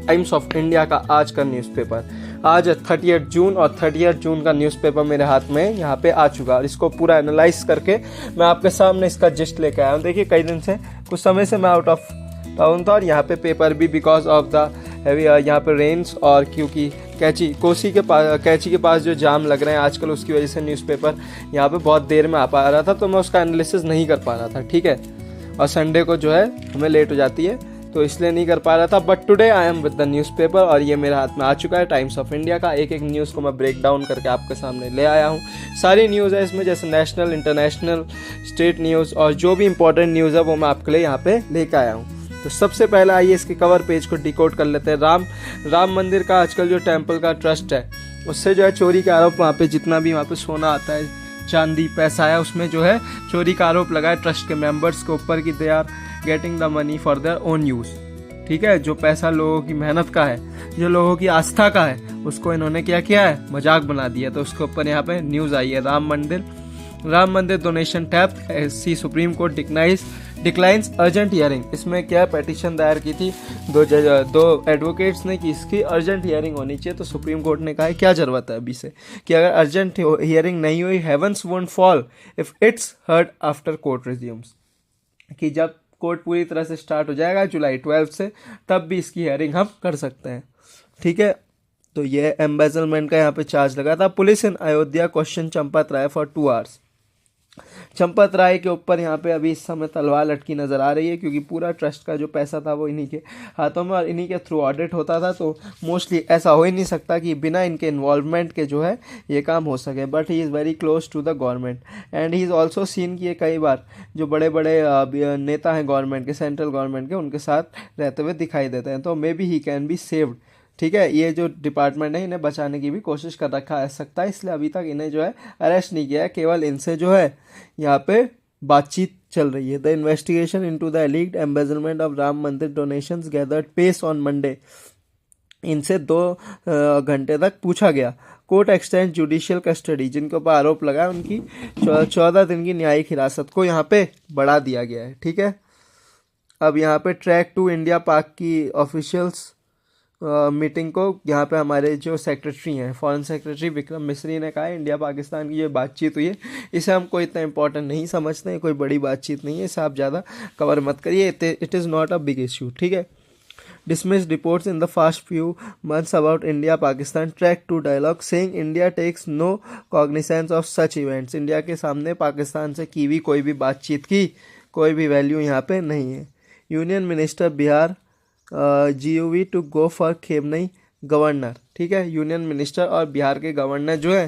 Times of India का आज का न्यूज़पेपर। आज 30 जून और 30 जून का न्यूज़पेपर मेरे हाथ में यहाँ पे आ चुका और इसको पूरा एनालाइज करके मैं आपके सामने इसका जिस्ट लेके आया हूँ। देखिए कई दिन से, कुछ समय से मैं आउट ऑफ टाउन था और यहाँ पे पेपर भी बिकॉज ऑफ द हैवी यहाँ पे रेन्स और क्योंकि कैची के पास जो जाम लग रहे हैं आजकल, उसकी वजह से न्यूज़पेपर यहाँ पे बहुत देर में आ पा रहा था, तो मैं उसका एनालिसिस नहीं कर पा रहा था, ठीक है। और संडे को जो है हमें लेट हो जाती है तो इसलिए नहीं कर पा रहा था। But today I am with the newspaper और ये मेरे हाथ में आ चुका है टाइम्स ऑफ इंडिया का। एक एक न्यूज़ को मैं ब्रेक डाउन करके आपके सामने ले आया हूँ। सारी न्यूज़ है इसमें, जैसे नेशनल, इंटरनेशनल, स्टेट न्यूज़ और जो भी इंपॉर्टेंट न्यूज़ है वो मैं आपके लिए यहाँ पे लेकर आया हूँ। तो सबसे पहले आइए इसके कवर पेज को डिकोड कर लेते हैं। राम मंदिर का आजकल जो टेम्पल का ट्रस्ट है उससे जो है चोरी के आरोप, वहाँ पे जितना भी वहाँ पे सोना आता है, चांदी, पैसा है, उसमें जो है चोरी का आरोप लगा है ट्रस्ट के मेंबर्स के ऊपर कि they are getting the money for their own use, ठीक है। जो पैसा लोगों की मेहनत का है, जो लोगों की आस्था का है, उसको इन्होंने क्या किया है, मजाक बना दिया। तो उसके ऊपर यहाँ पे न्यूज़ आई है, राम मंदिर donation tap, supreme court declines urgent hearing. इसमें क्या पेटिशन दायर की थी दो एडवोकेट्स ने कि इसकी अर्जेंट हियरिंग होनी चाहिए, तो सुप्रीम कोर्ट ने कहा है क्या जरूरत है अभी से, कि अगर अर्जेंट हियरिंग नहीं हुई, heavens won't fall if it's heard after court resumes, कि जब कोर्ट पूरी तरह से स्टार्ट हो जाएगा जुलाई 12 से, तब भी इसकी हियरिंग हम कर सकते हैं, ठीक है। तो ये एम्बेजलमेंट का यहाँ पे चार्ज लगा था। Police in Ayodhya question Champat Rai for 2 hours. Champat Rai के ऊपर यहाँ पे अभी इस समय तलवार लटकी नजर आ रही है, क्योंकि पूरा ट्रस्ट का जो पैसा था वो इन्हीं के हाथों में और इन्हीं के थ्रू ऑडिट होता था। तो मोस्टली ऐसा हो ही नहीं सकता कि बिना इनके इन्वॉल्वमेंट के जो है ये काम हो सके। But he is very close to the government and he is also seen कि ये कई बार जो बड़े बड़े नेता हैं गवर्नमेंट के, सेंट्रल गवर्नमेंट के, उनके साथ रहते हुए दिखाई देते हैं। तो may be he can be saved, ठीक है। ये जो डिपार्टमेंट है इन्हें बचाने की भी कोशिश कर रखा है सकता है, इसलिए अभी तक इन्हें जो है अरेस्ट नहीं किया है। केवल इनसे जो है यहाँ पे बातचीत चल रही है। The investigation into the alleged embezzlement of Ram Mandir donations gathered pace on Monday. इनसे 2 घंटे तक पूछा गया। कोर्ट एक्सटेंड जुडिशियल कस्टडी, जिनके ऊपर आरोप लगा है उनकी 14 दिन की न्यायिक हिरासत को यहाँ पे बढ़ा दिया गया है, ठीक है। अब यहाँ पे ट्रैक टू इंडिया पाक की ऑफिशियल्स मीटिंग को यहाँ पे हमारे जो सेक्रेटरी हैं, फॉरेन सेक्रेटरी विक्रम मिश्री ने कहा है इंडिया पाकिस्तान की जो बातचीत हुई है इसे हम कोई इतना इंपॉर्टेंट नहीं समझते हैं, कोई बड़ी बातचीत नहीं है, इसे आप ज़्यादा कवर मत करिए, it is not a big issue, ठीक है। Dismiss reports in the fast few months about India Pakistan track two dialogue saying India takes no cognisance of such events. India के सामने पाकिस्तान से की भी कोई भी बातचीत की कोई भी वैल्यू यहाँ पे नहीं है। Union minister Bihar GUV to go for Khamenei governor, ठीक है। यूनियन मिनिस्टर और बिहार के गवर्नर जो है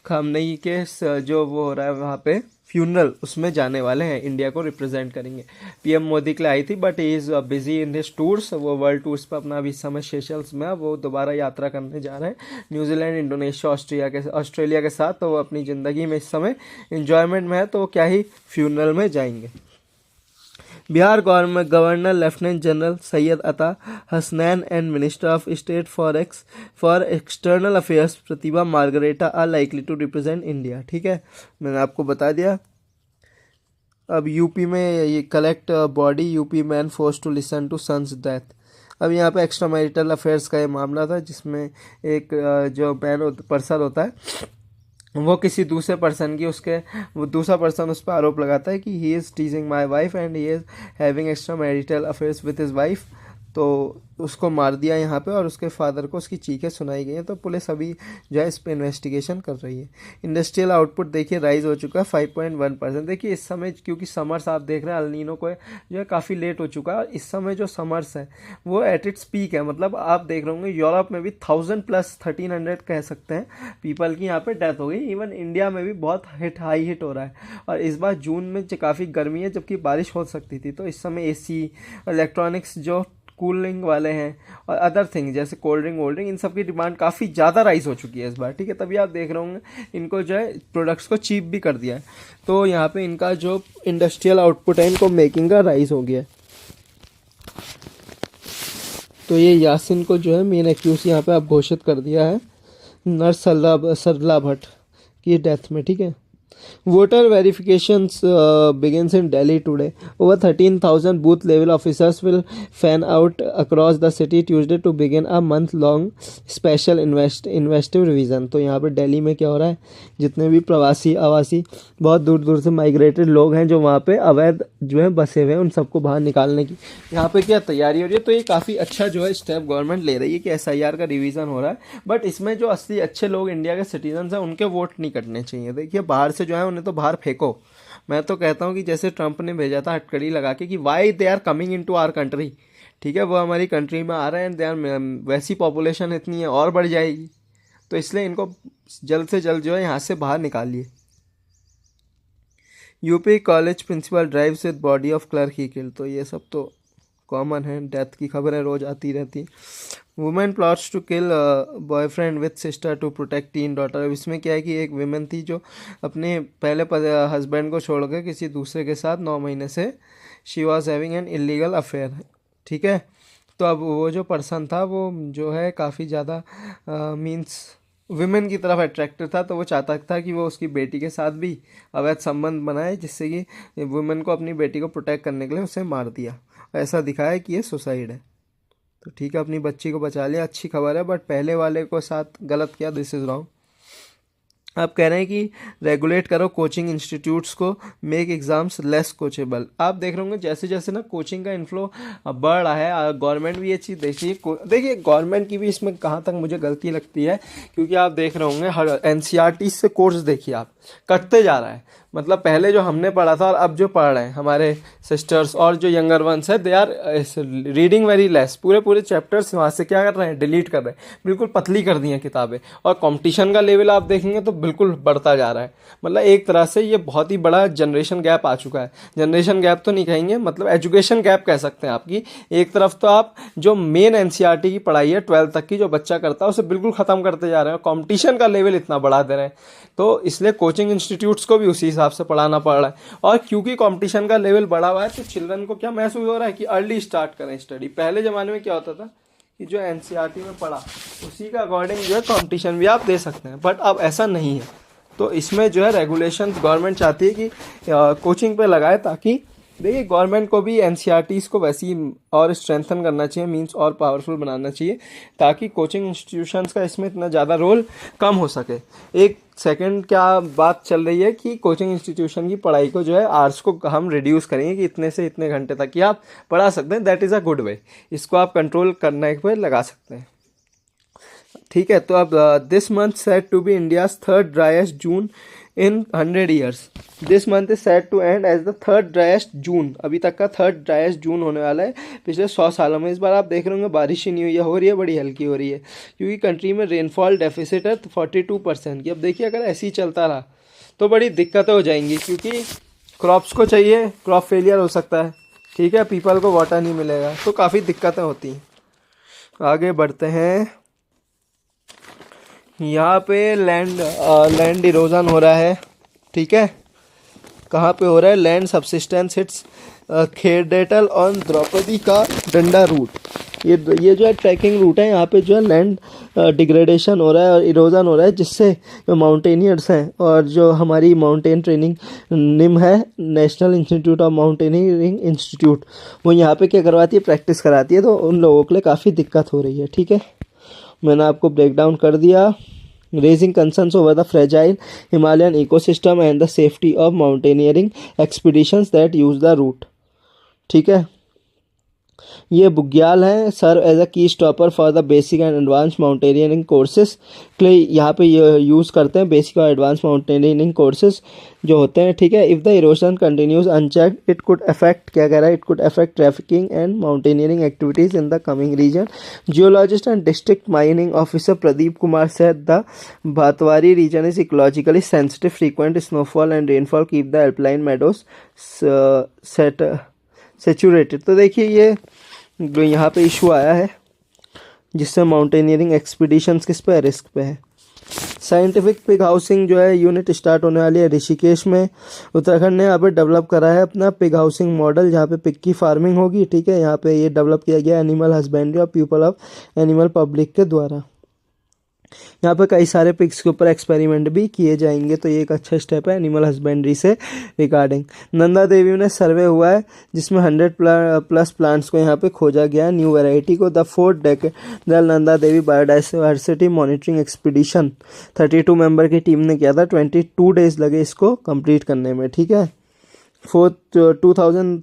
खेमनई के जो वो हो रहा है वहाँ पे फ्यूनरल, उसमें जाने वाले हैं, इंडिया को रिप्रेजेंट करेंगे। PM मोदी के लिए आई थी but he is busy in this tours, वो वर्ल्ड टूर्स पर अपना अभी समय सेशल्स में, वो दोबारा यात्रा करने जा रहे हैं न्यूजीलैंड, इंडोनेशिया, ऑस्ट्रेलिया के साथ। तो वो अपनी ज़िंदगी में इस समय इंजॉयमेंट में है, तो क्या ही फ्यूनरल में जाएंगे। Bihar governor lieutenant general Syed Ata Hasnain and minister of state for external affairs Pratibha Margherita are likely to represent India, ठीक है, मैंने आपको बता दिया। अब यूपी में ये collect body UP man force to listen to son's death. अब यहाँ पे एक्स्ट्रा मैरिटल अफेयर्स का ये मामला था, जिसमें एक जो पर्सन होता है वो किसी दूसरे पर्सन की वो दूसरा पर्सन उस पर आरोप लगाता है कि he is टीजिंग my wife and he is having extra marital affairs with his wife. तो उसको मार दिया यहाँ पे और उसके फादर को उसकी चीखें सुनाई गई हैं। तो पुलिस अभी जो है इस पर इन्वेस्टिगेशन कर रही है। इंडस्ट्रियल आउटपुट देखिए राइज हो चुका है 5.1%। देखिए इस समय क्योंकि समर्स आप देख रहे हैं, अल नीनो को जो है काफ़ी लेट हो चुका है और इस समय जो समर्स है वो एट इट्स पीक है। मतलब आप देख रहे होंगे यूरोप में भी 1000 प्लस 1300 कह सकते हैं पीपल की यहाँ पर डेथ हो गई। इवन इंडिया में भी बहुत हाई हिट हो रहा है और इस बार जून में काफ़ी गर्मी है जबकि बारिश हो सकती थी। तो इस समय AC, इलेक्ट्रॉनिक्स जो कूलिंग वाले हैं और अदर थिंग जैसे कोल्ड ड्रिंक इन सब की डिमांड काफ़ी ज़्यादा राइज हो चुकी है इस बार, ठीक है। तभी आप देख रहे होंगे इनको जो है प्रोडक्ट्स को चीप भी कर दिया है। तो यहाँ पे इनका जो इंडस्ट्रियल आउटपुट है इनको मेकिंग का राइज हो गया है। तो ये यासिन को जो है मेन एक्यूज यहाँ पे आप घोषित कर दिया है नर्स सरला भट्ट की डेथ में, ठीक है। Voter verifications begins in Delhi today. Over 13,000 booth level officers will fan out across the city Tuesday to begin a month-long special investigative revision. तो यहाँ पे दिल्ली में क्या हो रहा है, जितने भी प्रवासी आवासी बहुत दूर दूर से माइग्रेटेड लोग हैं जो वहाँ पे अवैध जो है बसे हुए हैं, उन सबको बाहर निकालने की यहाँ पे क्या तैयारी हो रही है। तो ये काफ़ी अच्छा जो है स्टेप गवर्नमेंट ले रही है कि SIR का रिवीजन हो रहा है। बट इसमें जो असली अच्छे लोग इंडिया के सिटीजन हैं उनके वोट नहीं कटने चाहिए। देखिए बाहर से जो है उन्हें तो बाहर फेंको। मैं तो कहता हूँ कि जैसे ट्रंप ने भेजा था हथकड़ी लगा के कि why they are coming into our country, ठीक है, वो हमारी कंट्री में आ रहे हैं, दे आर वैसी पॉपुलेशन इतनी है और बढ़ जाएगी, तो इसलिए इनको जल्द से जल्द जो है यहाँ से बाहर निकालिए। UP college principal drives with body of clerk he kill. तो ये सब तो कॉमन है, डेथ की खबरें रोज आती रहती। Women plots to kill boyfriend with sister to protect teen daughter. अब इसमें क्या है कि एक विमेन थी जो अपने पहले हस्बैंड को छोड़ कर किसी दूसरे के साथ 9 महीने से she was having an illegal affair, ठीक है। तो अब वो जो पर्सन था वो जो है काफ़ी ज़्यादा मीन्स विमेन की तरफ अट्रैक्टेड था, तो वो चाहता था कि वो उसकी बेटी के साथ भी अवैध संबंध बनाए, जिससे कि वुमेन को अपनी बेटी को प्रोटेक्ट करने के लिए उसे मार दिया। ऐसा दिखाया कि ये सुसाइड है। तो ठीक है, अपनी बच्ची को बचा लिया, अच्छी खबर है, बट पहले वाले को साथ गलत किया, दिस इज़ रॉन्ग। आप कह रहे हैं कि रेगुलेट करो कोचिंग इंस्टीट्यूट्स को, मेक एग्जाम्स लेस कोचेबल। आप देख रहे होंगे जैसे जैसे ना कोचिंग का इन्फ्लो बढ़ रहा है, गवर्नमेंट भी ये चीज़ देखिए गवर्नमेंट की भी इसमें कहाँ तक मुझे गलती लगती है, क्योंकि आप देख रहे होंगे हर NCERT से कोर्स देखिए आप कटते जा रहा है। मतलब पहले जो हमने पढ़ा था और अब जो पढ़ रहे हैं हमारे सिस्टर्स और जो यंगर वंस है, they are reading very less. पूरे चैप्टर्स वहाँ से क्या कर रहे हैं, डिलीट कर रहे हैं, बिल्कुल पतली कर दी हैं किताबें। और कंपटीशन का लेवल आप देखेंगे तो बिल्कुल बढ़ता जा रहा है। मतलब एक तरह से ये बहुत ही बड़ा जनरेशन गैप आ चुका है। जनरेशन गैप तो नहीं कहेंगे, मतलब एजुकेशन गैप कह सकते हैं आपकी। एक तरफ तो आप जो मेन NCERT की पढ़ाई है 12th तक की जो बच्चा करता है उसे बिल्कुल ख़त्म करते जा रहे हैं, कंपटीशन का लेवल इतना बढ़ा दे रहे हैं। तो इसलिए कोचिंग इंस्टीट्यूट्स को भी उसी हिसाब से पढ़ाना पड़ रहा है। और क्योंकि कंपटीशन का लेवल बढ़ा हुआ है तो चिल्ड्रन को क्या महसूस हो रहा है कि अर्ली स्टार्ट करें स्टडी। पहले ज़माने में क्या होता था कि जो NCERT में पढ़ा उसी का अकॉर्डिंग जो है कंपटीशन भी आप दे सकते हैं, बट अब ऐसा नहीं है। तो इसमें जो है रेगुलेशंस गवर्नमेंट चाहती है कि कोचिंग पे लगाए, ताकि देखिए गवर्नमेंट को भी NCERTs को वैसी और स्ट्रेंथन करना चाहिए, मींस और पावरफुल बनाना चाहिए, ताकि कोचिंग इंस्टीट्यूशंस का इसमें इतना ज़्यादा रोल कम हो सके। एक सेकंड क्या बात चल रही है कि कोचिंग इंस्टीट्यूशन की पढ़ाई को जो है आवर्स को हम रिड्यूस करेंगे कि इतने से इतने घंटे तक ही आप पढ़ा सकते हैं। That is a good way, इसको आप कंट्रोल करने पे लगा सकते हैं, ठीक है। तो अब this month set to be India's third driest June in 100 years. This month is set to end as the third driest June. अभी तक का थर्ड ड्राइएस्ट जून होने वाला है पिछले 100 सालों में। इस बार आप देख रहे होंगे बारिश ही नहीं हुई है, हो रही है, बड़ी हल्की हो रही है, क्योंकि कंट्री में रेनफॉल डेफिसिट है 42% की। अब देखिए अगर ऐसे ही चलता रहा तो बड़ी दिक्कतें हो जाएंगी, क्योंकि क्रॉप्स को चाहिए, क्रॉप फेलियर हो सकता है, ठीक है, पीपल को वाटर नहीं मिलेगा, तो काफ़ी दिक्कतें होती हैं। आगे बढ़ते हैं। यहाँ पे लैंड इरोजन हो रहा है, ठीक है। कहाँ पे हो रहा है? लैंड सब्सिस्टेंस हिट्स खेडेटल ऑन द्रौपदी का डंडा रूट। ये जो है ट्रैकिंग रूट है, यहाँ पे जो है लैंड डिग्रेडेशन हो रहा है और इरोजन हो रहा है, जिससे जो माउंटेनियर्स हैं और जो हमारी माउंटेन ट्रेनिंग निम है, national institute of mountaineering institute, वो यहाँ पे क्या करवाती है, प्रैक्टिस कराती है। तो उन लोगों के लिए काफ़ी दिक्कत हो रही है, ठीक है। मैंने आपको ब्रेक डाउन कर दिया। Raising concerns over the fragile Himalayan ecosystem and the safety of mountaineering expeditions that use the route, ठीक है। ये बुग्याल है, serve as a key stopover for the basic and advance mountaineering courses के लिए यहाँ पे ये यूज़ करते हैं। बेसिक और एडवांस माउंटेनियरिंग कोर्सेज जो होते हैं, ठीक है। If the erosion continues unchecked it could affect, क्या कह रहा है, it could affect trafficking and mountaineering activities in the coming region. Geologist and district mining officer Pradeep Kumar said the Bhatwari region is ecologically sensitive, frequent snowfall and rainfall keep the alpine meadows saturated. तो देखिए ये जो यहाँ पे issue आया है, जिससे mountaineering expeditions किस पे, रिस्क पे है। साइंटिफिक पिग हाउसिंग जो है यूनिट स्टार्ट होने वाली है ऋषिकेश में। उत्तराखंड ने यहाँ पे डेवलप करा है अपना पिग हाउसिंग मॉडल, जहाँ पे पिग की फार्मिंग होगी, ठीक है। यहाँ पे ये डेवलप किया गया एनिमल हस्बेंड्री और पीपल ऑफ एनिमल पब्लिक के द्वारा। यहाँ पे कई सारे पिग्स के ऊपर एक्सपेरिमेंट भी किए जाएंगे, तो ये एक अच्छा स्टेप है एनिमल हस्बेंड्री से रिगार्डिंग। नंदा देवी में सर्वे हुआ है जिसमें 100+ प्लांट्स को यहाँ पे खोजा गया है, न्यू वैरायटी को। The 4th decadal Nanda Devi biodiversity monitoring expedition 32 member की टीम ने किया था। 22 डेज लगे इसको कंप्लीट करने में, ठीक है। 2000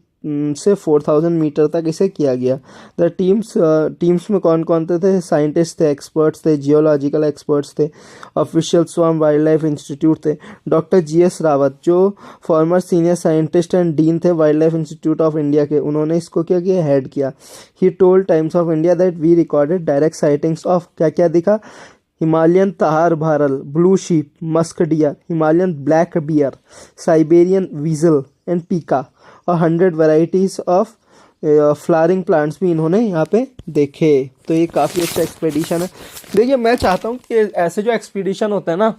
से 4000 मीटर तक इसे किया गया। द टीम्स में कौन कौन थे? साइंटिस्ट थे, एक्सपर्ट्स थे, जियोलॉजिकल एक्सपर्ट्स थे, officials from wildlife institute थे। डॉक्टर GS रावत जो former senior scientist and dean थे wildlife institute of India के, उन्होंने इसको क्या किया? हेड किया। He told Times of India that we recorded direct sightings of क्या क्या दिखा? Himalayan tahr bharal, blue sheep, musk deer, Himalayan black bear, Siberian weasel and pika और 100 वेराइटीज ऑफ फ्लावरिंग प्लांट्स भी इन्होंने यहाँ पे देखे। तो ये काफ़ी अच्छा एक्सपीडिशन है। देखिए मैं चाहता हूँ कि ऐसे जो एक्सपीडिशन होते हैं ना,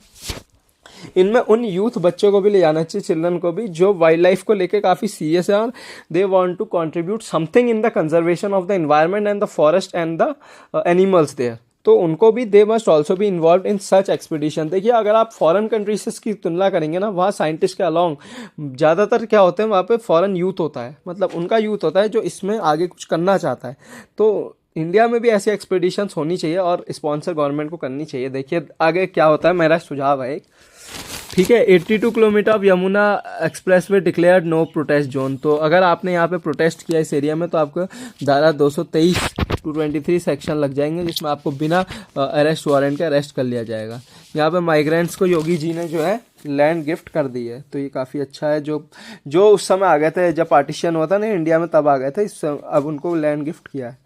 इनमें उन यूथ बच्चों को भी ले जाना चाहिए, चिल्ड्रन को भी, जो वाइल्ड लाइफ को लेके काफ़ी सीरियस है और they want to contribute something in the conservation of the environment and the forest and the animals there. तो उनको भी दे मस्ट ऑल्सो भी इन्वॉल्व इन सच एक्सपीडिशन। देखिए अगर आप फॉरेन कंट्रीज से इसकी तुलना करेंगे ना, वहाँ साइंटिस्ट के अलॉन्ग ज़्यादातर क्या होते हैं, वहाँ पे फॉरेन यूथ होता है, मतलब उनका यूथ होता है जो इसमें आगे कुछ करना चाहता है। तो इंडिया में भी ऐसी एक्सपीडिशंस होनी चाहिए और स्पॉन्सर गवर्नमेंट को करनी चाहिए। देखिए आगे क्या होता है, मेरा सुझाव है एक, ठीक है। 82 kilometre of Yamuna expressway declared no protest zone. तो अगर आपने यहाँ पे प्रोटेस्ट किया इस एरिया में तो आपको धारा 223 टू 23 सेक्शन लग जाएंगे, जिसमें आपको बिना अरेस्ट वारंट के अरेस्ट कर लिया जाएगा। यहाँ पे माइग्रेंट्स को योगी जी ने जो है लैंड गिफ्ट कर दी है, तो ये काफ़ी अच्छा है। जो उस समय आ गए थे जब पार्टीशन हुआ था ना इंडिया में, तब आ गए थे, अब उनको लैंड गिफ्ट किया है।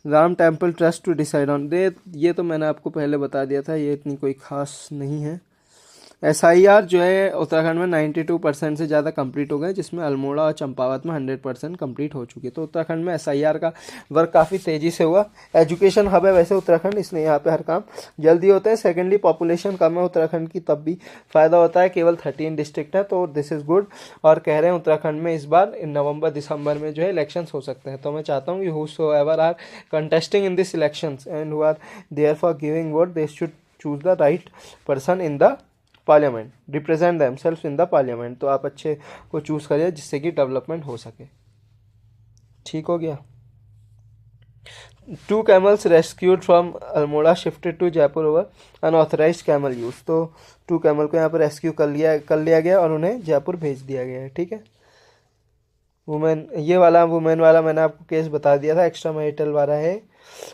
Ram temple trust to decide on दे, ये तो मैंने आपको पहले बता दिया था, ये इतनी कोई खास नहीं है। SIR जो है उत्तराखंड में 92% से ज़्यादा कंप्लीट हो गए, जिसमें अल्मोड़ा और चंपावत में 100% कंप्लीट हो चुकी है। तो उत्तराखंड में SIR का वर्क काफ़ी तेज़ी से हुआ। एजुकेशन हब है वैसे उत्तराखंड, इसलिए यहाँ पे हर काम जल्दी होता है। सेकेंडली पॉपुलेशन कम है उत्तराखंड की, तब भी फ़ायदा होता है, केवल 13 डिस्ट्रिक्ट है, तो दिस इज़ गुड। और कह रहे हैं उत्तराखंड में इस बार नवंबर दिसंबर में जो है इलेक्शंस हो सकते हैं। तो मैं चाहता हूँ कि whosoever are contesting in this elections and who are there for giving vote, they should choose the right person in the parliament, represent themselves in the parliament. तो आप अच्छे को चूज करिए जिससे कि डेवलपमेंट हो सके। ठीक हो गया। 2 camels rescued from Almora shifted to Jaipur over unauthorised camel use. तो 2 कैमल को यहाँ पर रेस्क्यू कर लिया गया और उन्हें जयपुर भेज दिया गया है, ठीक है। वुमेन वाला मैंने आपको केस बता दिया था, एक्स्ट्रा मैरिटल वाला है।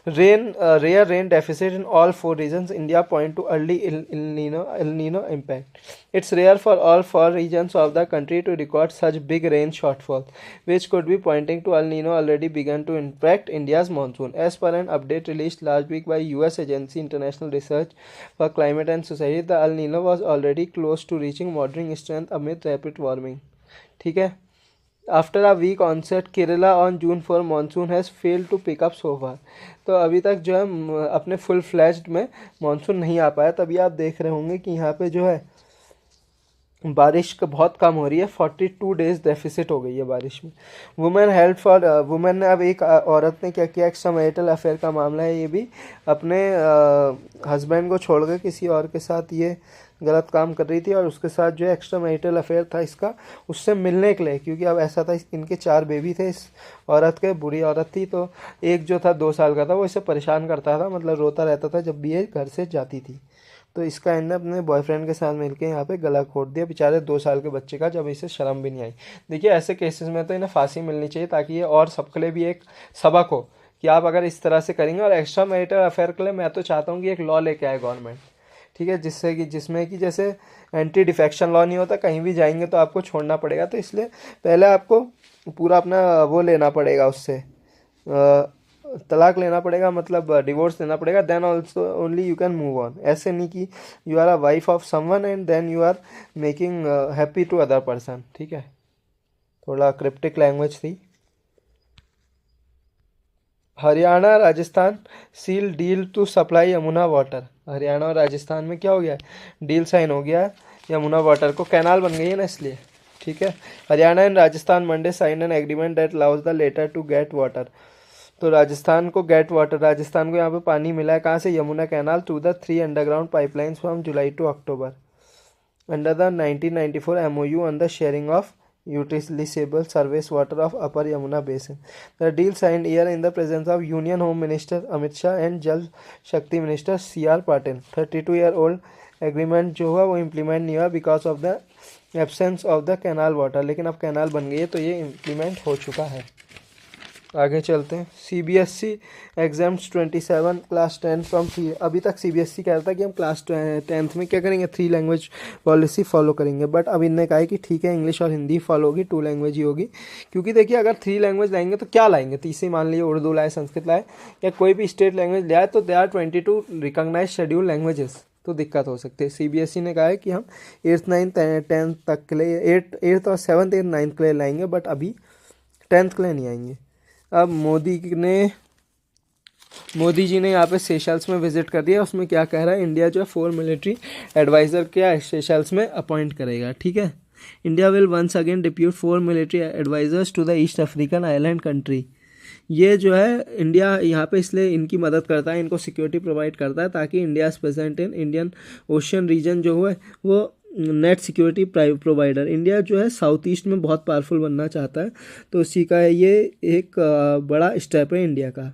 Rare rain deficit in all 4 regions India point to early El Nino impact. It's rare for all 4 regions of the country to record such big rain shortfall, which could be pointing to El Nino already begun to impact India's monsoon. As per an update released last week by US agency International Research for Climate and Society, the El Nino was already close to reaching moderate strength amid rapid warming. ठीक है। After a weak onset Kerala on June 4 monsoon has fail to pick up so far. तो अभी तक जो है अपने full flashed में monsoon नहीं आ पाया। तभी आप देख रहे होंगे कि यहाँ पे जो है बारिश का बहुत कम हो रही है, 42 डेज डेफिसिट हो गई है बारिश में। वुमेन ने अब एक औरत ने क्या किया, एक्स्ट्रा मैरिटल अफेयर का मामला है ये भी, अपने हस्बैंड को छोड़कर किसी और के साथ ये गलत काम कर रही थी और उसके साथ जो है एक्स्ट्रा मैरिटल अफेयर था इसका, उससे मिलने के लिए, क्योंकि अब ऐसा था इनके 4 बेबी थे इस औरत के, बुरी औरत थी। तो एक जो था 2 साल का था, वो इसे परेशान करता था, मतलब रोता रहता था जब भी ये घर से जाती थी। तो इसका इन्हें अपने बॉयफ्रेंड के साथ मिलकर यहाँ पे गला घोट दिया बेचारे 2 साल के बच्चे का, जब इसे शर्म भी नहीं आई। देखिए ऐसे केसेस में तो इन्हें फांसी मिलनी चाहिए, ताकि ये और सबके लिए भी एक सबक हो कि आप अगर इस तरह से करेंगे। और एक्स्ट्रा मैरिटल अफेयर के लिए मैं तो चाहता हूँ कि एक लॉ लेके आए गवर्नमेंट, ठीक है, जिसमें कि जैसे एंटी डिफेक्शन लॉ नहीं होता, कहीं भी जाएंगे तो आपको छोड़ना पड़ेगा। तो इसलिए पहले आपको पूरा अपना वो लेना पड़ेगा, उससे तलाक लेना पड़ेगा, मतलब डिवोर्स लेना पड़ेगा, then also only you can move on. ऐसे नहीं कि you are a wife of someone and then you are making happy to other person, ठीक है। थोड़ा क्रिप्टिक लैंग्वेज थी। Haryana Rajasthan seal deal to supply Yamuna water. Haryana और राजस्थान में क्या हो गया है, डील साइन हो गया है यमुना वाटर को, कैनाल बन गई है ना इसलिए, ठीक है। Haryana and Rajasthan Monday sign an agreement that allows the latter to get water. तो राजस्थान को गेट वाटर, राजस्थान को यहाँ पे पानी मिला है कहाँ से, Yamuna canal through the 3 underground pipelines from July to October under the 1994 MOU on the sharing of utilizable surface water of Upper Yamuna Basin. The deal signed here in the presence of Union Home Minister Amit Shah and Jal Shakti Minister C.R. Patil. 32-year-old agreement जो हुआ वो implement नहीं हुआ because of the absence of the canal water, लेकिन अब canal बन गई है तो ये इम्प्लीमेंट हो चुका है। आगे चलते हैं। CBSE exams 27 class 10 from 3। अभी तक CBSE कह रहा था कि हम क्लास 10th में क्या करेंगे, 3 लैंग्वेज पॉलिसी फॉलो करेंगे, बट अब इनने कहा है कि ठीक है इंग्लिश और हिंदी फॉलो होगी, 2 लैंग्वेज ही होगी। क्योंकि देखिए अगर 3 लैंग्वेज लाएंगे तो क्या लाएंगे, तीसरी मान लीजिए उर्दू लाए, संस्कृत लाए या कोई भी स्टेट लैंग्वेज लाए तो they are 22 recognise schedule languages, तो दिक्कत हो सकती है। CBSE ने कहा है कि हम 8th 9th 10th तक के लिए 8th और 7th 8th 9th के लिए लाएंगे, बट अभी 10th के लिए नहीं आएंगे। अब मोदी जी ने यहाँ पे सेशल्स में विजिट कर दिया, उसमें क्या कह रहा है, इंडिया जो है 4 मिलिट्री एडवाइज़र क्या सेशल्स में अपॉइंट करेगा, ठीक है। India will once again depute 4 military advisers to the East African island country. ये जो है इंडिया यहाँ पे इसलिए इनकी मदद करता है, इनको सिक्योरिटी प्रोवाइड करता है ताकि India present in Indian Ocean region जो है वो नेट सिक्योरिटी प्रोवाइडर। इंडिया जो है साउथ ईस्ट में बहुत पावरफुल बनना चाहता है, तो उसी का ये एक बड़ा स्टेप है इंडिया का।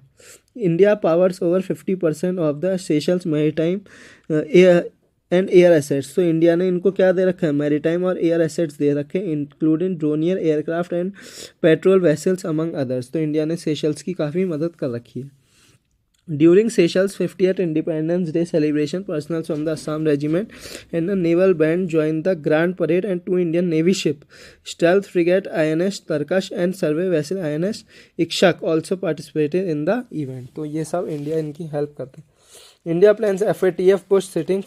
India powers over 50% of the Seychelles maritime and air assets. तो इंडिया ने इनको क्या दे रखा है, मैरीटाइम और एयर एसेट्स दे रखे हैं, including Dornier aircraft and patrol vessels among others. तो इंडिया ने सेशल्स की काफ़ी मदद कर रखी है। During Seychelles' 50th Independence Day celebration, personnel from the Assam Regiment and a naval band joined the Grand Parade, and 2 Indian Navy ships, stealth frigate INS Tarkash and survey vessel INS Ikshak, also participated in the event. तो ये सब India इनकी help करते हैं। India plans FATF push sitting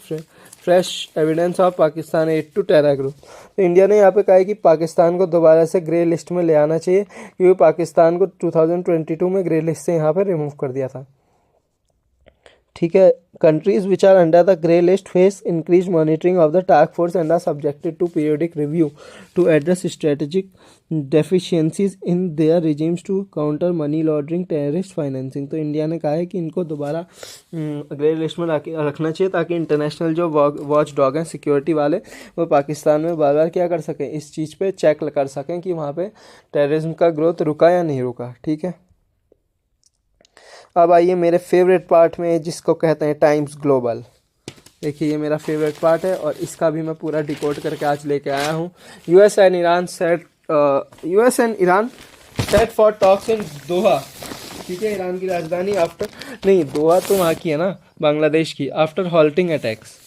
fresh evidence of Pakistan aid to terror group। तो India ने यहाँ पे कहा है कि पाकिस्तान को दोबारा से ग्रे लिस्ट में ले आना चाहिए, क्योंकि पाकिस्तान को 2022 में ग्रे लिस्ट से यहाँ पे रिमूव कर दिया था, ठीक है। Countries which are under the grey list face increase monitoring of the task force and are subjected to periodic review to address strategic deficiencies in their regimes to counter money laundering, terrorist financing. तो India ने कहा है कि इनको दोबारा grey list में रखना चाहिए ताकि इंटरनेशनल जो वॉच डॉग हैं सिक्योरिटी वाले वो पाकिस्तान में बार बार क्या कर सकें, इस चीज़ पे चेक कर सकें कि वहाँ पे टेररिज्म का ग्रोथ रुका या नहीं रुका, ठीक है। अब आइए मेरे फेवरेट पार्ट में जिसको कहते हैं टाइम्स ग्लोबल। देखिए ये मेरा फेवरेट पार्ट है और इसका भी मैं पूरा डिकोड करके आज लेके आया हूँ। US and Iran set for talks in Doha, ठीक है, ईरान की राजधानी आफ्टर, नहीं दोहा तो वहाँ की है ना, बांग्लादेश की, after halting attacks.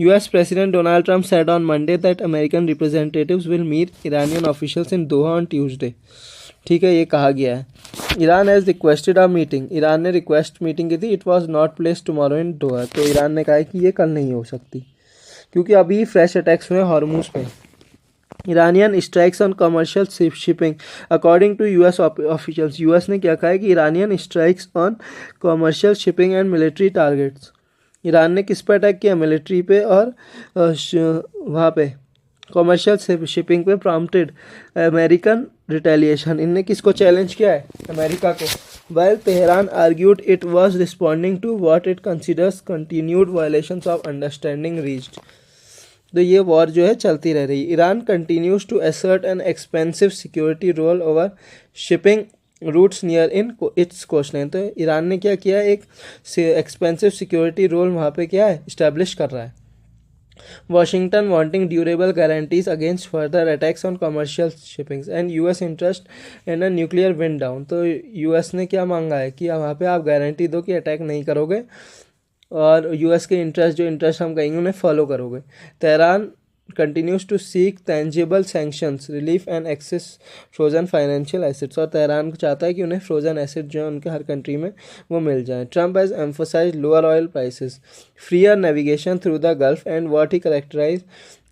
US President Donald Trump said on Monday that American representatives will meet Iranian officials in Doha on Tuesday। ठीक है, ये कहा गया है। Iran has requested a meeting, Iran ने रिक्वेस्ट मीटिंग की थी, it was not place tomorrow in Doha. तो ईरान ने कहा है कि ये कल नहीं हो सकती क्योंकि अभी फ्रेश अटैक्स हुए हॉर्मुज पे। Iranian strikes on commercial shipping according to US officials. US ने क्या कहा है कि Iranian strikes on commercial shipping and military targets. Iran ने किस पे अटैक किया, मिलिट्री पे और वहाँ पे कमर्शियल शिपिंग पे प्रॉम्प्टेड अमेरिकन रिटेलिएशन। इनने किसको चैलेंज किया है, अमेरिका को। While Tehran argued it was responding to what it considers continued violations of understanding reached। तो ये वॉर जो है चलती रह रही। Iran continues to assert an expensive security role over shipping routes near in its coastline. तो Iran ने क्या किया, एक एक्सपेंसिव सिक्योरिटी रोल वहाँ पे क्या है इस्टेब्लिश कर रहा है। Washington wanting durable guarantees against further attacks on commercial shippings and US interest in a nuclear wind down। तो US ने क्या मांगा है कि वहाँ पे आप गारंटी दो कि अटैक नहीं करोगे और US के इंटरेस्ट हम कहेंगे उन्हें फॉलो करोगे। Tehran continues to seek tangible sanctions, relief and access frozen financial assets। और तेहरान को चाहता है कि उन्हें फ्रोजन एसेट जो है उनके हर कंट्री में वो मिल जाए। Trump has emphasized lower oil prices, freer navigation through the Gulf and what he characterized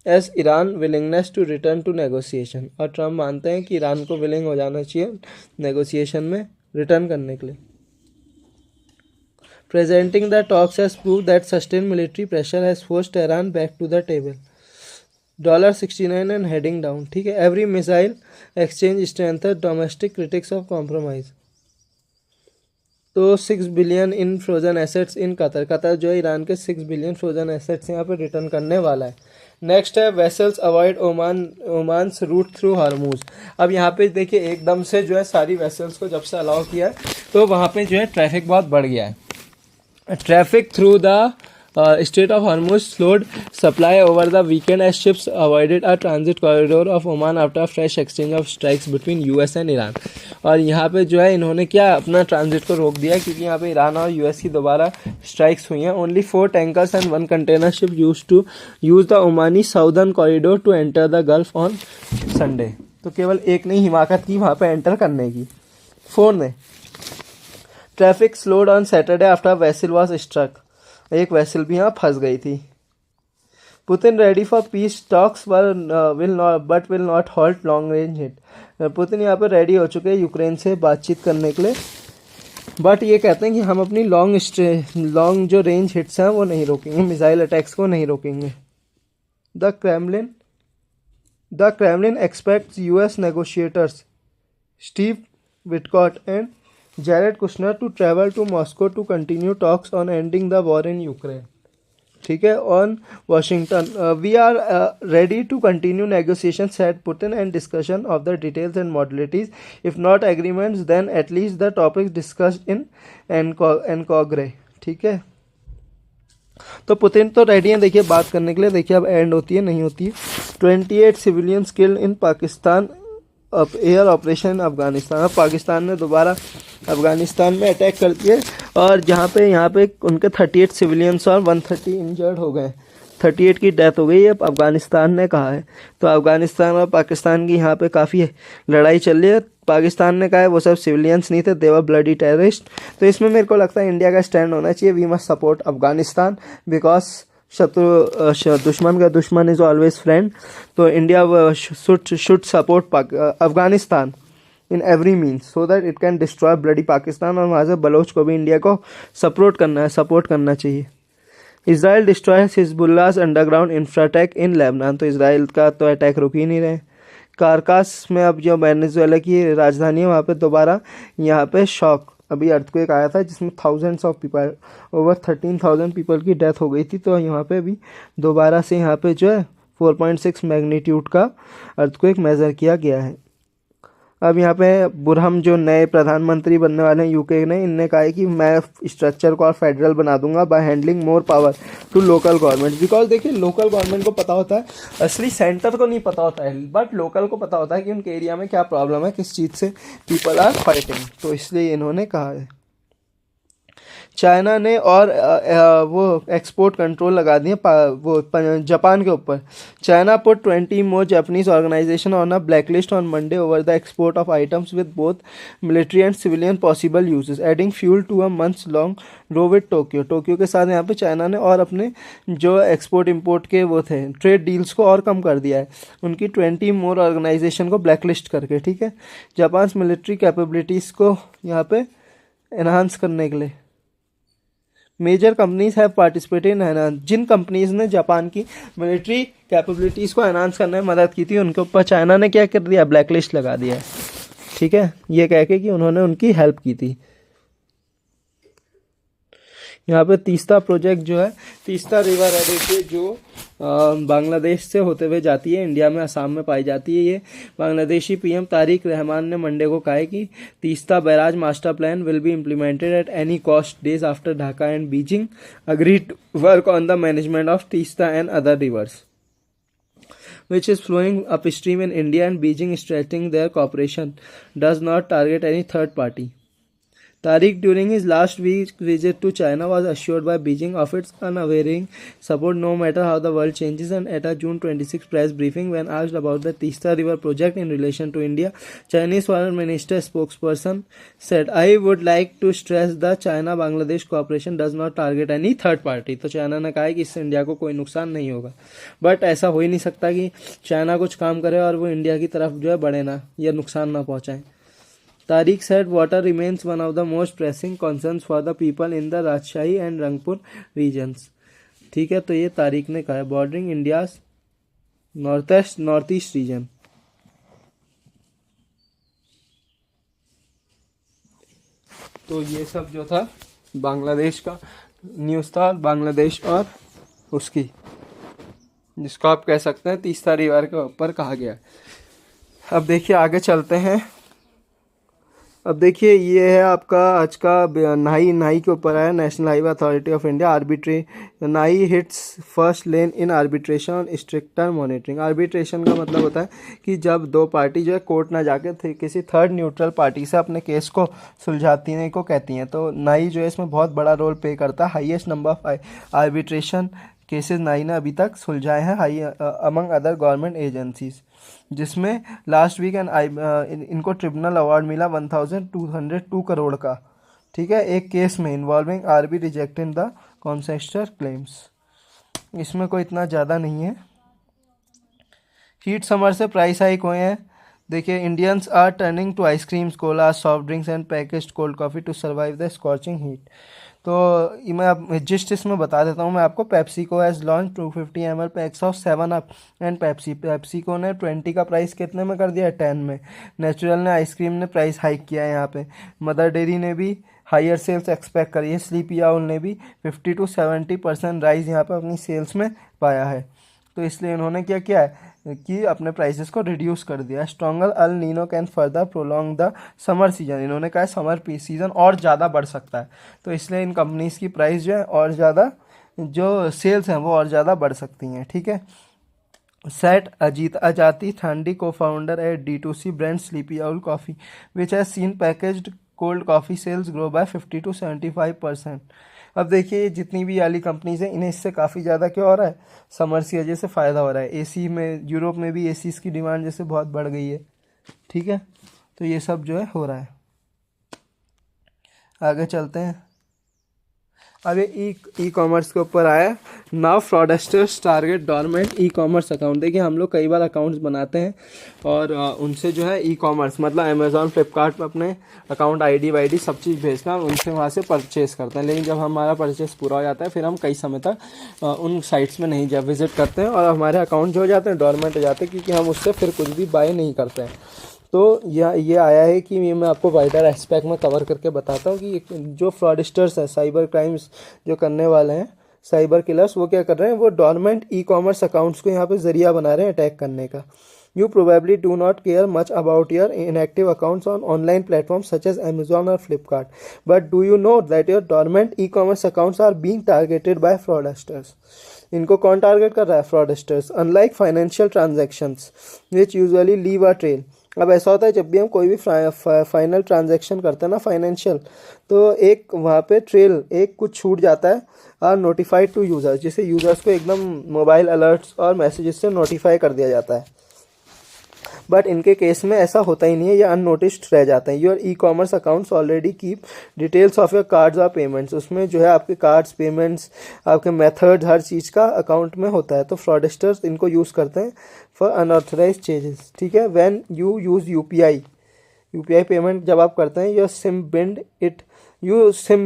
as Iran willingness to return to negotiation। और ट्रम्प मानते हैं कि ईरान को विलिंग हो जाना चाहिए नेगोशिएशन में रिटर्न करने के लिए। Presenting the talks has proved that sustained military pressure has forced Tehran back to the table। $69 and heading down, ठीक है। Every missile exchange strengthen domestic critics of compromise. तो 6 billion in frozen assets in Qatar. Qatar जो है Iran के 6 billion frozen assets यहाँ पे return करने वाला है। नेक्स्ट है vessels avoid Oman's route through Hormuz. अब यहाँ पे देखिए एकदम से जो है सारी वेसल्स को जब से अलाउ किया है तो वहाँ पे जो है ट्रैफिक बहुत बढ़ गया है। Traffic through the Strait of Hormuz slowed supply over the weekend as ships avoided a transit corridor of Oman after a fresh exchange of strikes between US and Iran। और यहाँ पे जो है इन्होंने क्या अपना ट्रांजिट को रोक दिया क्योंकि यहाँ पे ईरान और यूएस की दोबारा स्ट्राइक्स हुई हैं। Only 4 tankers and 1 container ship use the Omani southern corridor to enter the Gulf on Sunday. तो केवल एक ने हिमाकत की वहाँ पे एंटर करने की, 4 ने। Traffic slowed on Saturday after vessel was struck. एक वेसल भी यहाँ फंस गई थी। Putin ready for peace talks but will not halt long range hit. Putin यहाँ पे रेडी हो चुके हैं यूक्रेन से बातचीत करने के लिए, बट ये कहते हैं कि हम अपनी लॉन्ग जो रेंज हिट्स हैं वो नहीं रोकेंगे, मिसाइल अटैक्स को नहीं रोकेंगे। The Kremlin expects US negotiators Steve Witkoff and Jared Kushner to travel to Moscow to continue talks on ending the war in Ukraine। ठीक है, on Washington, we are ready to continue negotiations, said Putin, and discussion of the details and modalities. If not agreements, then at least the topics discussed in Encogra। ठीक है, तो Putin तो ready हैं देखिए बात करने के लिए। देखिए अब एंड होती है नहीं होती है। 28 सिविलियंस किल्ड इन पाकिस्तान अब एयर ऑपरेशन अफगानिस्तान। अब पाकिस्तान ने दोबारा अफगानिस्तान में अटैक कर दिए और यहाँ पे उनके 38 सिविलियंस और 130 इंजर्ड हो गए, 38 की डेथ हो गई है, अफगानिस्तान ने कहा है। तो अफगानिस्तान और पाकिस्तान की यहाँ पे काफ़ी लड़ाई चल रही है। पाकिस्तान ने कहा है वो सब सिविलियंस नहीं थे, दे वर ब्लडी टेररिस्ट। तो इसमें मेरे को लगता है इंडिया का स्टैंड होना चाहिए, we must support Afghanistan because दुश्मन का दुश्मन इज ऑलवेज फ्रेंड। तो India should support Afghanistan in every means so that it can destroy bloody Pakistan. और वहाँ से बलोच को भी इंडिया को सपोर्ट करना चाहिए। Israel destroys Hezbollah's underground infratech in Lebanon. तो इसराइल का तो अटैक रुक ही नहीं रहे। कारकास में अब जो वेनेजुएला की राजधानी है वहाँ पे दोबारा यहाँ पे शॉक अभी अर्थक्वेक आया था जिसमें thousands of people, over 13,000 people की डेथ हो गई थी। तो यहाँ पे भी दोबारा से यहाँ पे जो है 4.6 मैग्नीट्यूड का अर्थक्वेक मेज़र किया गया है। अब यहाँ पे बुरहम जो नए प्रधानमंत्री बनने वाले हैं यूके ने, इनने कहा है कि मैं स्ट्रक्चर को और फेडरल बना दूंगा by handling more power to local government. Because देखिए लोकल गवर्नमेंट को पता होता है, असली सेंटर को नहीं पता होता है, बट लोकल को पता होता है कि उनके एरिया में क्या प्रॉब्लम है, किस चीज़ से पीपल आर फाइटिंग। तो इसलिए इन्होंने कहा है। चाइना ने और वो एक्सपोर्ट कंट्रोल लगा दिए वो जापान के ऊपर। China put 20 more Japanese organisation on a blacklist on Monday over the export of items with both military and civilian possible uses, adding fuel to a months long row with Tokyo. Tokyo के साथ यहाँ पे China ने और अपने जो export import के वो थे ट्रेड डील्स को और कम कर दिया है, उनकी 20 मोर ऑर्गेनाइजेशन को ब्लैकलिस्ट करके। ठीक है, जापान मिलिट्री कैपेबिलिटीज़ को यहाँ पे एनहांस करने के लिए major companies have participated in enhance. जिन कंपनीज ने जापान की मिलिट्री कैपेबिलिटीज़ को एनहांस करने में मदद की थी उनके ऊपर चाइना ने क्या कर दिया, ब्लैकलिस्ट लगा दिया है। ठीक है, ये कह के कि उन्होंने उनकी हेल्प की थी। यहाँ पे तीस्ता प्रोजेक्ट जो है, तीस्ता रिवर है जो बांग्लादेश से होते हुए जाती है, इंडिया में असम में पाई जाती है। ये बांग्लादेशी पीएम तारिक रहमान ने मंडे को कहा है कि Teesta barrage master plan will be implemented at any cost days after Dhaka and Beijing agreed to work on the management of Teesta and other rivers which is flowing upstream in India, and Beijing strengthening their cooperation does not target any third party. Tariq, during his last week visit to China, was assured by Beijing of its unwavering support no matter how the world changes. And at a June 26 press briefing, when asked about the Teesta River project in relation to India, Chinese Foreign Minister spokesperson said, "I would like to stress the China-Bangladesh cooperation does not target any third party." तो China ने कहा है कि इससे India को कोई नुकसान नहीं होगा, बट ऐसा हो ही नहीं सकता कि चाइना कुछ काम करे और वो इंडिया की तरफ जो है बढ़े ना या नुकसान ना पहुँचाए। Tariq said water remains one of the most pressing concerns for the people in the Rajshahi and Rangpur regions। ठीक है, तो ये तारिक ने कहा है। Bordering India's north east region. तो ये सब जो था बांग्लादेश का न्यूज़ था, बांग्लादेश और उसकी, जिसको आप कह सकते हैं तीसरा रिवर के ऊपर कहा गया। अब देखिए आगे चलते हैं। अब देखिए ये है आपका आज का नाई के ऊपर है। National Highway Authority of India arbitrary NHAI hits first lane in arbitration on stricter monitoring. Arbitration का मतलब होता है कि जब दो पार्टी जो है कोर्ट ना जाके किसी थर्ड न्यूट्रल पार्टी से अपने केस को सुलझाती हैं को कहती हैं। तो नाई जो है इसमें बहुत बड़ा रोल प्ले करता है। Highest number of arbitration cases NHAI ने अभी तक सुलझाए हैं अमंग अदर गवर्नमेंट एजेंसीज, जिसमें लास्ट वीक इनको ट्रिब्यूनल अवार्ड मिला 1202 करोड़ का। ठीक है, एक केस में involving RB rejecting the concessioner claims. इसमें कोई इतना ज़्यादा नहीं है। हीट समर से प्राइस हाइक हुए हैं। देखिए Indians are turning to ice creams, cola, soft drinks and packaged cold coffee to survive the scorching heat. तो मैं अब जिस्ट इसमें बता देता हूँ मैं आपको। PepsiCo has launch 250 ml PACS of 7 up and PepsiCo ने 20 का प्राइस कितने में कर दिया है, 10 में। नेचुरल ने आइसक्रीम ने प्राइस हाइक किया है यहाँ पे। मदर डेयरी ने भी हायर सेल्स एक्सपेक्ट करी है। स्लीपी आउल ने भी 50 to 70% राइज यहाँ पे अपनी सेल्स में पाया है। तो इसलिए इन्होंने क्या किया है कि अपने प्राइसेस को रिड्यूस कर दिया। Stronger El Nino can further prolong the summer season. इन्होंने कहा है समर सीजन और ज़्यादा बढ़ सकता है, तो इसलिए इन कंपनीज की प्राइस जो है और ज़्यादा, जो सेल्स हैं वो और ज़्यादा बढ़ सकती हैं। ठीक है। सेट अजीत अजाती थांडी को founder at D2C brand sleepy owl coffee which has seen packaged cold coffee cells grow by 50 to 75%। अब देखिए जितनी भी वाली कंपनीज हैं इन्हें इससे काफ़ी ज़्यादा क्या हो रहा है, समर की वजह से फ़ायदा हो रहा है। एसी में यूरोप में भी एसीज़ की डिमांड जैसे बहुत बढ़ गई है। ठीक है, तो ये सब जो है हो रहा है। आगे चलते हैं। अब ये ई कॉमर्स के ऊपर आया। Now fraudsters target dormant e commerce account. देखिए हम लोग कई बार अकाउंट्स बनाते हैं और उनसे जो है ई कॉमर्स मतलब अमेज़ॉन फ्लिपकार्ट पर अपने अकाउंट आईडी वाईडी सब चीज़ भेजकर हम उनसे वहाँ से परचेज़ करते हैं। लेकिन जब हमारा परचेज़ पूरा हो जाता है फिर हम कई समय तक उन साइट्स में नहीं जब विज़िट करते हैं और हमारे अकाउंट जो हो जाते हैं डॉर्मेंट हो जाते हैं, क्योंकि हम उससे फिर कुछ भी बाय नहीं करते हैं। तो ये आया है कि ये मैं आपको वाइडर एस्पेक्ट में कवर करके बताता हूँ कि जो फ्रॉडस्टर्स हैं, साइबर क्राइम्स जो करने वाले हैं, साइबर किलर्स, वो क्या कर रहे हैं, वो डॉर्मेंट ई कॉमर्स अकाउंट्स को यहाँ पे जरिया बना रहे हैं अटैक करने का। You probably do not care much about your inactive accounts on online platform such as Amazon और Flipkart, but do you know that your dormant e commerce accounts are being targeted by fraudsters. इनको कौन target कर रहा है, fraudsters. Unlike financial transactions which usually leave a trail. अब ऐसा होता है जब भी हम कोई भी फाइनल ट्रांजैक्शन करते हैं ना फाइनेंशियल, तो एक वहाँ पे ट्रेल एक कुछ छूट जाता है आर नोटिफाइड टू यूज़र्स, जिससे यूज़र्स को एकदम मोबाइल अलर्ट्स और मैसेजेस से नोटिफाई कर दिया जाता है। बट इनके केस में ऐसा होता ही नहीं है, ये अननोटिस्ड रह जाते हैं। Your E commerce accounts already keep details of your cards और पेमेंट्स। उसमें जो है आपके कार्ड्स, पेमेंट्स, आपके मेथड्स, हर चीज़ का अकाउंट में होता है। तो फ्रॉडस्टर्स इनको यूज़ करते हैं फॉर अनऑथराइज चेंजेस। ठीक है। When you use UPI payment जब आप करते हैं, यू सिम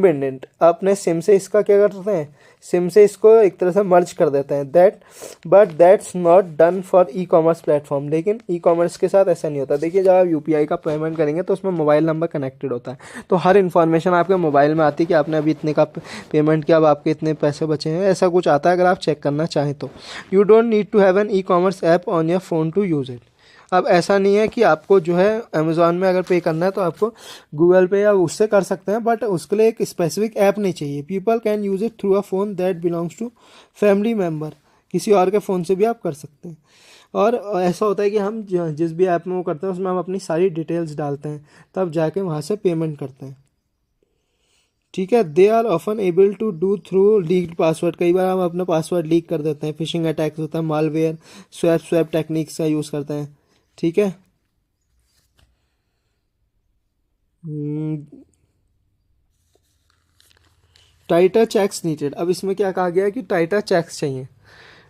बिंड इट, अपने सिम से इसका क्या करते हैं, सिम से इसको एक तरह से मर्ज कर देते हैं। But that's not done for e commerce platform. लेकिन ई कॉमर्स के साथ ऐसा नहीं होता। देखिए जब आप यूपीआई का पेमेंट करेंगे तो उसमें मोबाइल नंबर कनेक्टेड होता है, तो हर इन्फॉर्मेशन आपके मोबाइल में आती है कि आपने अभी इतने का पेमेंट किया, अब आपके इतने पैसे बचे हैं, ऐसा कुछ आता है अगर आप चेक करना चाहें तो। You don't need to have an e commerce app on your phone to use it. अब ऐसा नहीं है कि आपको जो है अमेज़ॉन में अगर पे करना है तो आपको गूगल पे या उससे कर सकते हैं, बट उसके लिए एक स्पेसिफिक ऐप नहीं चाहिए। People can use it through a phone that belongs to family member. किसी और के फ़ोन से भी आप कर सकते हैं। और ऐसा होता है कि हम जिस भी ऐप में वो करते हैं उसमें हम अपनी सारी डिटेल्स डालते हैं, तब जाके वहाँ से पेमेंट करते हैं। ठीक है। They are often able to do through leaked password. कई बार हम अपना पासवर्ड लीक कर देते हैं, फिशिंग अटैक्स होता है, मालवेयर, स्वैप टेक्निक्स का यूज़ करते हैं। ठीक है। टाइटर चेक्स नीडेड। अब इसमें क्या कहा गया है कि टाइटर चेक्स चाहिए।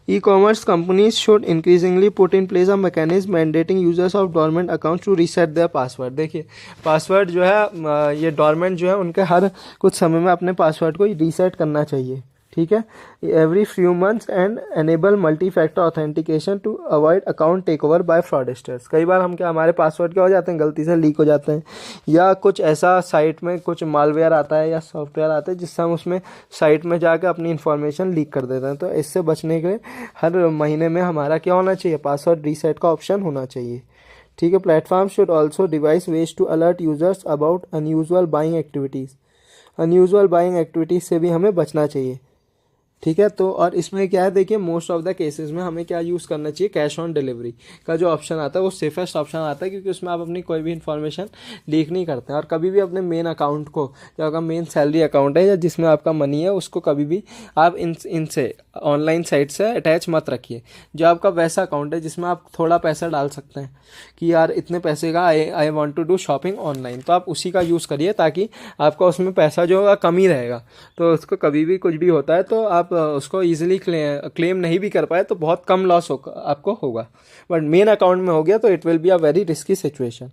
E commerce companies should increasingly put in place a mechanism mandating users of dormant accounts to reset their password. देखिए पासवर्ड जो है ये डॉर्मेंट जो है उनके हर कुछ समय में अपने पासवर्ड को रीसेट करना चाहिए। ठीक है, every few months and enable multi factor authentication to avoid account takeover by fraudsters. कई बार हम क्या, हमारे पासवर्ड क्या हो जाते हैं, गलती से लीक हो जाते हैं, या कुछ ऐसा साइट में कुछ मालवेयर आता है या सॉफ्टवेयर आता है जिससे हम उसमें साइट में जाकर अपनी इन्फॉर्मेशन लीक कर देते हैं। तो इससे बचने के लिए हर महीने में हमारा क्या होना चाहिए, पासवर्ड रीसेट का ऑप्शन होना चाहिए। ठीक है, platform should also devise ways to alert users about unusual buying activities. Unusual buying activities से भी हमें बचना चाहिए। ठीक है, तो और इसमें क्या है, देखिए मोस्ट ऑफ द केसेस में हमें क्या यूज़ करना चाहिए, कैश ऑन डिलीवरी का जो ऑप्शन आता है वो सेफेस्ट ऑप्शन आता है, क्योंकि उसमें आप अपनी कोई भी इन्फॉर्मेशन लीक नहीं करते हैं। और कभी भी अपने मेन अकाउंट को, जो आपका मेन सैलरी अकाउंट है या जिसमें आपका मनी है, उसको कभी भी आप इनसे ऑनलाइन साइट से अटैच मत रखिए। जो आपका वैसा अकाउंट है जिसमें आप थोड़ा पैसा डाल सकते हैं कि यार इतने पैसे का I want to do shopping online, तो आप उसी का यूज़ करिए, ताकि आपका उसमें पैसा जो होगा कम ही रहेगा। तो उसको कभी भी कुछ भी होता है तो आप उसको ईजिली क्लेम नहीं भी कर पाए तो बहुत कम लॉस आपको होगा। बट मेन अकाउंट में हो गया तो it will be a very risky situation.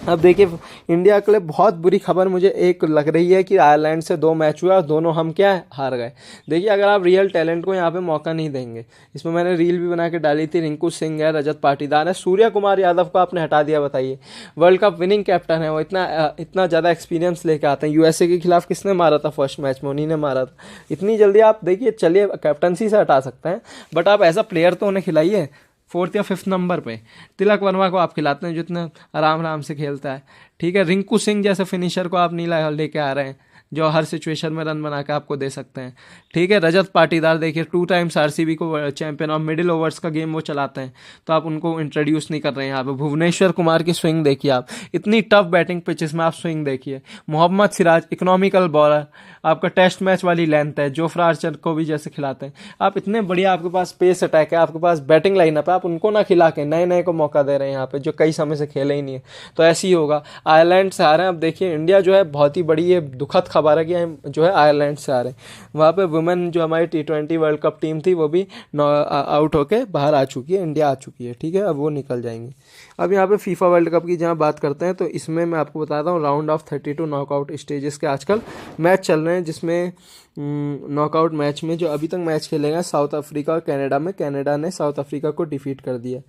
अब देखिए, इंडिया के लिए बहुत बुरी खबर मुझे एक लग रही है कि आयरलैंड से 2 मैच हुआ और दोनों हम क्या है, हार गए। देखिए, अगर आप रियल टैलेंट को यहाँ पे मौका नहीं देंगे, इसमें मैंने रील भी बना के डाली थी, रिंकू सिंह है, रजत पाटीदार है, सूर्य कुमार यादव को आपने हटा दिया। बताइए, वर्ल्ड कप विनिंग कैप्टन है वो, इतना ज़्यादा एक्सपीरियंस लेके आते हैं। यूएसए के खिलाफ किसने मारा था फर्स्ट मैच में, उन्हीं ने मारा था। इतनी जल्दी आप देखिए, चलिए कैप्टनसी से हटा सकते हैं, बट आप एज अ प्लेयर तो उन्हें खिलाइए। 4th या 5th नंबर पे तिलक वर्मा को आप खिलाते हैं जो इतना आराम आराम से खेलता है। ठीक है, रिंकू सिंह जैसे फिनिशर को आप नहीं लेके आ रहे हैं जो हर सिचुएशन में रन बना के आपको दे सकते हैं। ठीक है, रजत पाटीदार देखिए 2 टाइम्स आरसीबी को चैंपियन, और मिडिल ओवर्स का गेम वो चलाते हैं, तो आप उनको इंट्रोड्यूस नहीं कर रहे हैं यहाँ पे। भुवनेश्वर कुमार की स्विंग देखिए आप, इतनी टफ बैटिंग पिचेस में आप स्विंग देखिए। मोहम्मद सिराज इकोनॉमिकल बॉलर, आपका टेस्ट मैच वाली लेंथ है, जोफ्रा आर्चर को भी जैसे खिलाते हैं आप, इतने बढ़िया आपके पास पेस अटैक है, आपके पास बैटिंग लाइनअप है, आप उनको ना खिला के नए नए को मौका दे रहे हैं यहाँ पे जो कई समय से खेले ही नहीं है। तो ऐसे ही होगा। आयरलैंड से आ रहे हैं, अब देखिए इंडिया जो है, बहुत ही बड़ी ये दुखद खबर है कि हम जो है आयरलैंड से आ रहे हैं। वहाँ पे वुमेन जो हमारी T20 वर्ल्ड कप टीम थी वो भी आउट होके बाहर आ चुकी है, इंडिया आ चुकी है। ठीक है, अब वो निकल जाएंगे। अब यहाँ पे फीफा वर्ल्ड कप की जहाँ बात करते हैं तो इसमें मैं आपको बताता हूँ राउंड ऑफ 32 नॉकआउट स्टेजेस के आजकल मैच चल रहे हैं, जिसमें नॉकआउट मैच में जो अभी तक मैच खेले गए साउथ अफ्रीका और कनाडा में, कनाडा ने साउथ अफ्रीका को डिफीट कर दिया,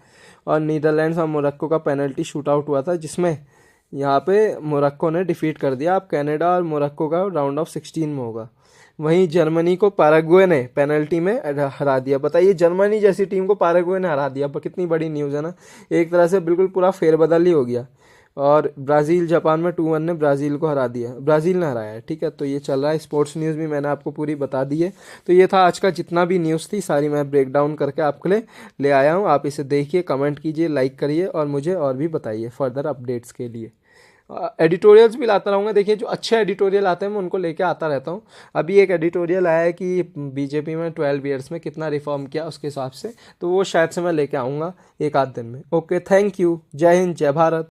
और नीदरलैंड्स और मोरक्को का पेनल्टी शूट आउट हुआ था जिसमें यहाँ पे मोरक्को ने डिफीट कर दिया। अब कनाडा और मोरक्को का राउंड ऑफ 16 में होगा। वहीं जर्मनी को पैराग्वे ने पेनल्टी में हरा दिया। बताइए, जर्मनी जैसी टीम को पैराग्वे ने हरा दिया, कितनी बड़ी न्यूज़ है ना। एक तरह से बिल्कुल पूरा फेरबदल ही हो गया। और ब्राज़ील जापान में 2-1 ने ब्राज़ील को हरा दिया, ब्राज़ील ने हराया है। ठीक है, तो ये चल रहा है। स्पोर्ट्स न्यूज़ भी मैंने आपको पूरी बता दी है। तो ये था आज का जितना भी न्यूज़ थी, सारी मैं ब्रेक डाउन करके आपके लिए ले आया हूँ। आप इसे देखिए, कमेंट कीजिए, लाइक करिए और मुझे और भी बताइए फर्दर अपडेट्स के लिए। एडिटोरियल्स भी लाता रहूँगा। देखिए, जो अच्छे एडिटोरियल आते हैं मैं उनको लेके आता रहता हूँ। अभी एक एडिटोरियल आया है कि बीजेपी में 12 ईयर्स में कितना रिफॉर्म किया उसके हिसाब से, तो वो शायद से मैं लेके आऊँगा एक आध दिन में। Okay, thank you. जय हिंद, जय भारत।